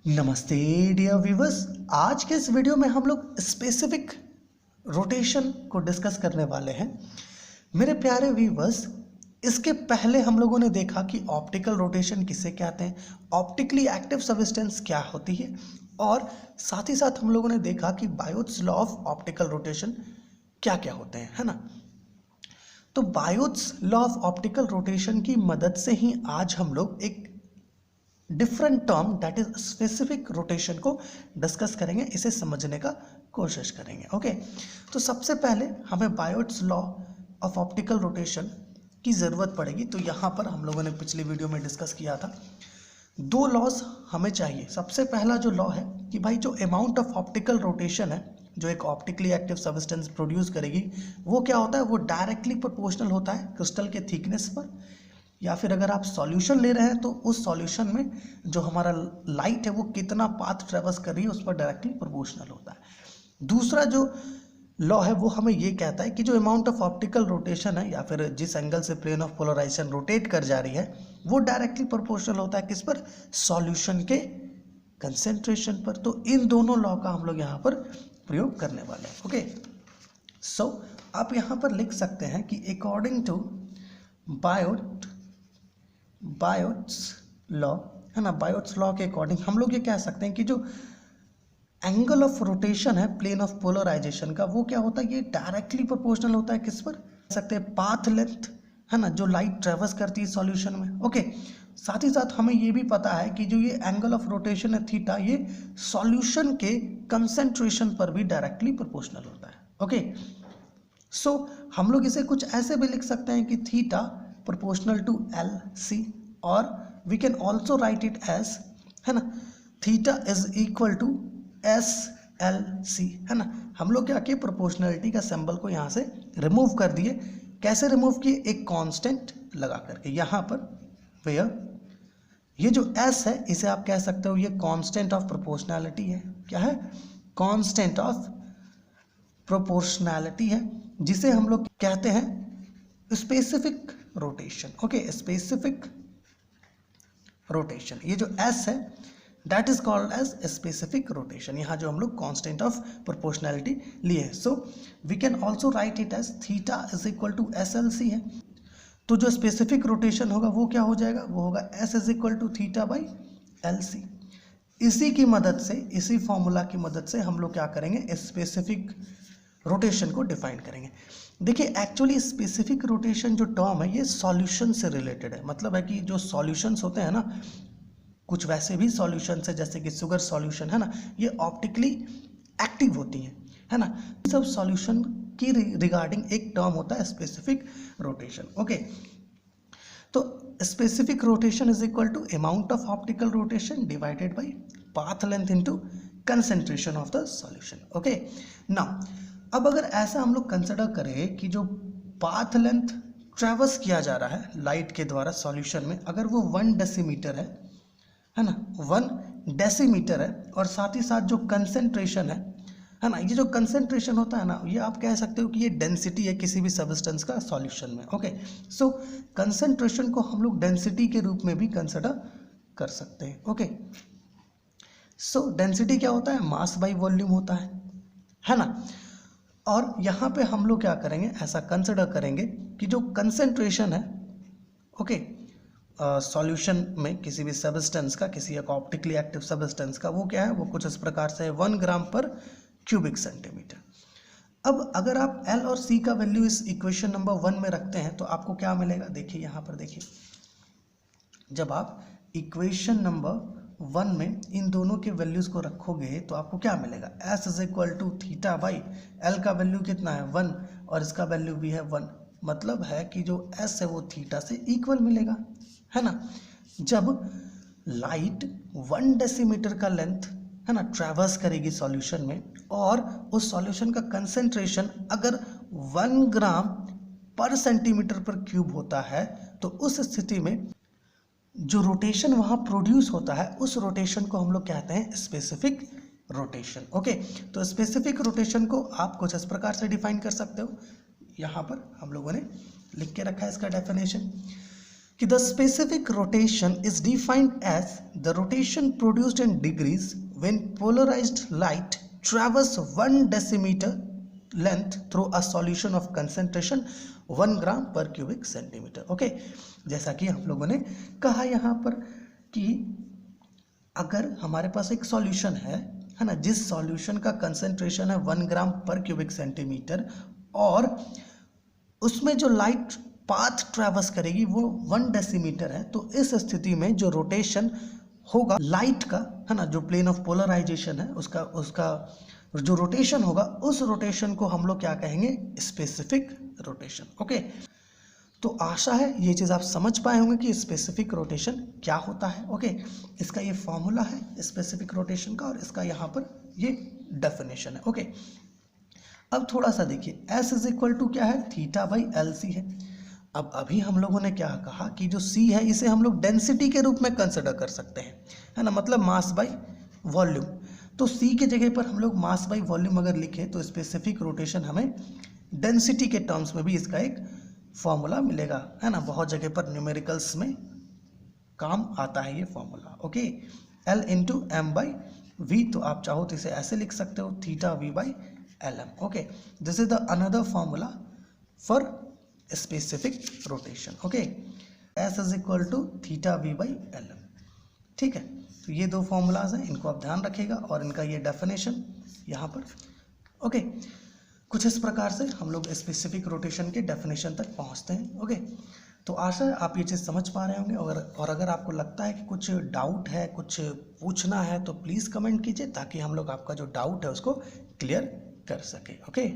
नमस्ते dear viewers. आज के इस वीडियो में हम लोग स्पेसिफिक रोटेशन को डिस्कस करने वाले हैं। मेरे प्यारे व्यूवर्स, इसके पहले हम लोगों ने देखा कि ऑप्टिकल रोटेशन किसे कहते हैं, ऑप्टिकली एक्टिव सब्सटेंस क्या होती है, और साथ ही साथ हम लोगों ने देखा कि बायोट्स लॉ ऑफ ऑप्टिकल रोटेशन क्या क्या होते हैं, है ना। तो बायोट्स लॉ ऑफ ऑप्टिकल रोटेशन की मदद से ही आज हम लोग एक different term that is specific rotation को डिस्कस करेंगे, इसे समझने का कोशिश करेंगे। ओके, तो सबसे पहले हमें बायोट्स लॉ ऑफ ऑप्टिकल रोटेशन की ज़रूरत पड़ेगी। तो यहाँ पर हम लोगों ने पिछली वीडियो में डिस्कस किया था, दो लॉज हमें चाहिए। सबसे पहला जो लॉ है कि भाई जो अमाउंट ऑफ ऑप्टिकल रोटेशन है जो एक ऑप्टिकली एक्टिव सब्सटेंस प्रोड्यूस करेगी वो क्या होता है, वो डायरेक्टली प्रोपोर्शनल होता है क्रिस्टल के थिकनेस पर, या फिर अगर आप सॉल्यूशन ले रहे हैं तो उस सॉल्यूशन में जो हमारा लाइट है वो कितना पाथ ट्रेवर्स कर रही है उस पर डायरेक्टली प्रोपोर्शनल होता है। दूसरा जो लॉ है वो हमें ये कहता है कि जो अमाउंट ऑफ ऑप्टिकल रोटेशन है या फिर जिस एंगल से प्लेन ऑफ पोलराइजेशन रोटेट कर जा रही है वो डायरेक्टली प्रोपोर्शनल होता है किस पर, सॉल्यूशन के कंसेंट्रेशन पर। तो इन दोनों लॉ का हम लोग यहाँ पर प्रयोग करने वाले हैं। ओके, सो आप यहाँ पर लिख सकते हैं कि अकॉर्डिंग टू बायोट्स लॉ, है ना, बायोट्स लॉ के अकॉर्डिंग हम लोग ये कह सकते हैं कि जो एंगल ऑफ रोटेशन है प्लेन ऑफ पोलराइजेशन का वो क्या होता है, ये डायरेक्टली प्रोपोर्शनल होता है किस पर, कह सकते हैं पाथ लेंथ, है ना, जो लाइट ट्रेवर्स करती है सॉल्यूशन में। ओके, साथ ही साथ हमें ये भी पता है कि जो ये एंगल ऑफ रोटेशन है थीटा, ये सॉल्यूशन के कंसेंट्रेशन पर भी डायरेक्टली प्रोपोर्शनल होता है। ओके, सो हम लोग इसे कुछ ऐसे भी लिख सकते हैं कि theta proportional to L C, और we can also write it as, है ना, theta is equal to S L C, है ना। हम लोग क्या किए, प्रोपोर्शनलिटी का सिंबल को यहाँ से रिमूव कर दिए। कैसे रिमूव किए, एक कांस्टेंट लगा करके यहाँ पर, वेयर ये जो एस है इसे आप कह सकते हो ये कांस्टेंट ऑफ प्रोपोर्शनैलिटी है। क्या है, कांस्टेंट ऑफ प्रोपोर्शनैलिटी है, जिसे हम लोग कहते हैं specific rotation. Okay, specific rotation, ये जो एस है that is called as specific rotation. यहाँ जो हम लोग कांस्टेंट ऑफ प्रोपोर्शनैलिटी लिए, so we can also write it as theta is equal to S L C है। तो जो स्पेसिफिक रोटेशन होगा वो क्या हो जाएगा, वो होगा S is equal to theta by L C. इसी की मदद से, इसी फॉर्मूला की मदद से हम लोग क्या करेंगे, स्पेसिफिक रोटेशन को डिफाइन करेंगे। देखिए, एक्चुअली स्पेसिफिक रोटेशन जो टर्म है ये सॉल्यूशन से रिलेटेड है। मतलब है कि जो सॉल्यूशंस होते हैं ना, कुछ वैसे भी सॉल्यूशंस है जैसे कि शुगर सॉल्यूशन, है ना, ये ऑप्टिकली एक्टिव होती हैं, है ना। सब सॉल्यूशन की रिगार्डिंग एक टर्म होता है स्पेसिफिक रोटेशन। ओके, तो specific rotation is equal to amount of optical rotation divided by path length into concentration of the solution. Okay, now अब अगर ऐसा हम लोग कंसिडर करें कि जो पाथ लेंथ ट्रेवर्स किया जा रहा है लाइट के द्वारा सॉल्यूशन में, अगर वो 1 डेसीमीटर है ना, 1 डेसीमीटर है, और साथ ही साथ जो कंसेंट्रेशन है ना, ये जो कंसेंट्रेशन होता है ना, ये आप कह सकते हो कि ये डेंसिटी है किसी भी सब्सटेंस का सॉल्यूशन में। ओके, सो कंसेंट्रेशन को हम लोग डेंसिटी के रूप में भी कंसिडर कर सकते हैं। ओके, सो डेंसिटी क्या होता है, मास बाई वॉल्यूम होता है ना। और यहाँ पे हम लोग क्या करेंगे, ऐसा कंसिडर करेंगे कि जो कंसेंट्रेशन है, ओके, सॉल्यूशन में किसी भी सब्सटेंस का, किसी एक ऑप्टिकली एक्टिव सब्सटेंस का, वो क्या है, वो कुछ इस प्रकार से 1 ग्राम पर क्यूबिक सेंटीमीटर। अब अगर आप एल और सी का वैल्यू इस इक्वेशन नंबर 1 में रखते हैं तो आपको क्या मिलेगा, देखिए यहाँ पर देखिए, जब आप इक्वेशन नंबर 1 में इन दोनों के वैल्यूज को रखोगे तो आपको क्या मिलेगा, S is equal to theta by L का वैल्यू कितना है 1 और इसका वैल्यू भी है 1। मतलब है कि जो एस है वो थीटा से इक्वल मिलेगा, है ना। जब लाइट 1 डेसीमीटर का लेंथ, है ना, ट्रैवर्स करेगी सॉल्यूशन में, और उस सॉल्यूशन का कंसेंट्रेशन अगर 1 ग्राम पर सेंटीमीटर पर क्यूब होता है, तो उस स्थिति में जो रोटेशन वहाँ प्रोड्यूस होता है उस रोटेशन को हम लोग कहते हैं स्पेसिफिक रोटेशन। ओके, तो स्पेसिफिक रोटेशन को आप कुछ इस प्रकार से डिफाइन कर सकते हो। यहाँ पर हम लोगों ने लिख के रखा है इसका डेफिनेशन कि the specific rotation is defined as the rotation produced in degrees when polarised light traverse 1 decimetre length through a solution of concentration 1 gram per cubic centimetre. Okay, जैसा कि हम लोगों ने कहा यहाँ पर कि अगर हमारे पास एक सॉल्यूशन है ना, जिस सॉल्यूशन का कंसेंट्रेशन है 1 ग्राम पर क्यूबिक सेंटीमीटर और उसमें जो लाइट पाथ ट्रैवर्स करेगी वो 1 डेसीमीटर है, तो इस स्थिति में जो रोटेशन होगा लाइट का, है ना, जो प्लेन ऑफ पोलराइजेशन है उसका जो रोटेशन होगा, उस रोटेशन को हम लोग क्या कहेंगे, स्पेसिफिक रोटेशन। ओके, तो आशा है ये चीज़ आप समझ पाए होंगे कि स्पेसिफिक रोटेशन क्या होता है। ओके, इसका ये फॉर्मूला है स्पेसिफिक रोटेशन का और इसका यहाँ पर ये डेफिनेशन है। ओके, अब थोड़ा सा देखिए, S इज इक्वल टू क्या है, θ/LC है। अब अभी हम लोगों ने क्या कहा कि जो C है इसे हम लोग डेंसिटी के रूप में कंसिडर कर सकते हैं, है ना, मतलब मास बाय वॉल्यूम। तो C के जगह पर हम लोग मास बाय वॉल्यूम अगर लिखें तो स्पेसिफिक रोटेशन हमें डेंसिटी के टर्म्स में भी इसका एक फॉर्मूला मिलेगा, है ना, बहुत जगह पर न्यूमेरिकल्स में काम आता है ये formula. Okay, L into m/v, तो आप चाहो तो इसे ऐसे लिख सकते हो, θv/lm। Okay, this is the another formula for specific rotation. Okay, S is equal to θv/lm। ठीक है, तो ये दो फॉर्मूलाज हैं, इनको आप ध्यान रखिएगा और इनका ये डेफिनेशन यहाँ पर। ओके, कुछ इस प्रकार से हम लोग स्पेसिफिक रोटेशन के डेफिनेशन तक पहुँचते हैं। ओके, तो आशा है आप ये चीज़ समझ पा रहे होंगे और अगर आपको लगता है कि कुछ डाउट है, कुछ पूछना है, तो प्लीज़ कमेंट कीजिए ताकि हम लोग आपका जो डाउट है उसको क्लियर कर सके। ओके।